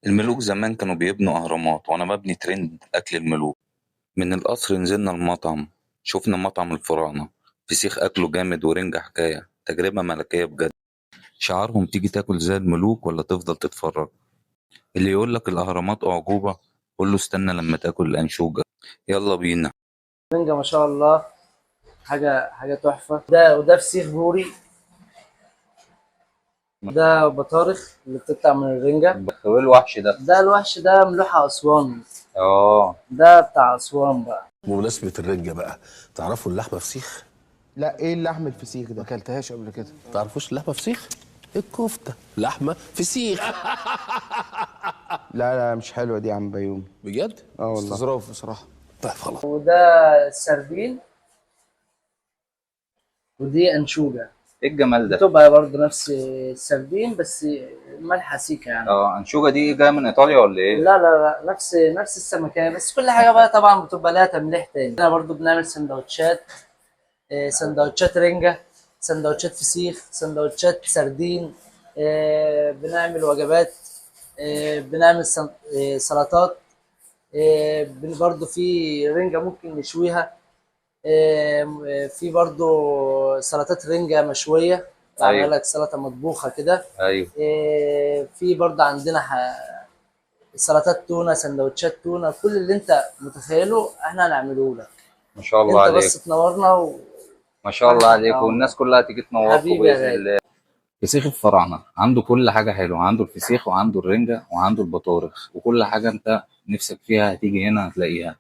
الملوك زمان كانوا بيبنوا أهرامات وأنا ببني ترند أكل الملوك. من القصر نزلنا المطعم، شفنا مطعم الفراعنة، فسيخ أكله جامد ورنجة حكاية، تجربة ملكية بجد. شعارهم تيجي تاكل زي الملوك ولا تفضل تتفرج. اللي يقولك الأهرامات أعجوبة قول له استنى لما تاكل الأنشوجة. يلا بينا. رنجة ما شاء الله. حاجة تحفة. وده فسيخ بوري. ده بطارخ اللي بتطلع من الرنجة. هو الوحش ده؟ ده الوحش ده ملوحة أسوان. اه. ده بتاع أسوان بقى. بمناسبة الرنجة بقى، تعرفوا اللحمة فسيخ؟ لا، ايه اللحم الفسيخ ما ده؟ اكلتهاش قبل كده. تعرفوش اللحمة فسيخ؟ الكفتة لحمة فسيخ. لا لا، مش حلوه دي يا عم بيومي. بجد؟ اه والله. استظراف بصراحه. طيب خلاص. وده السردين. ودي أنشوجة. ايه الجمال ده؟ بتبقى برضه نفس السردين بس ملحة سيكة يعني. اه، أنشوجة دي جاية من إيطاليا ولا ايه؟ لا لا لا، نفس السمكية، بس كل حاجة بقى طبعا بتبقى لها تمليح تاني. احنا برضه بنعمل سندوتشات. سندوتشات رنجة، سندوتشات فسيخ، سندوتشات سردين. بنعمل وجبات. بنعمل سلطات. برضو في رنجة ممكن نشويها. في برضو سلطات رنجة مشوية. بعمل ايوه لك سلطة مطبوخة كده. ايوه. في برضو عندنا سلطات تونة، سندوتشات تونة، كل اللي انت متخيله احنا هنعمله لك. ما شاء الله انت عليك. بس تنورنا ما شاء الله واحنا تحت عليك، والناس امرك. كلها تيجي تنوركم حبيبي يا بإذن غالي. الله. فسيخ الفراعنة عنده كل حاجة حلوة، عنده الفسيخ وعنده الرنجة وعنده البطارخ، وكل حاجة انت نفسك فيها هتيجي هنا هتلاقيها.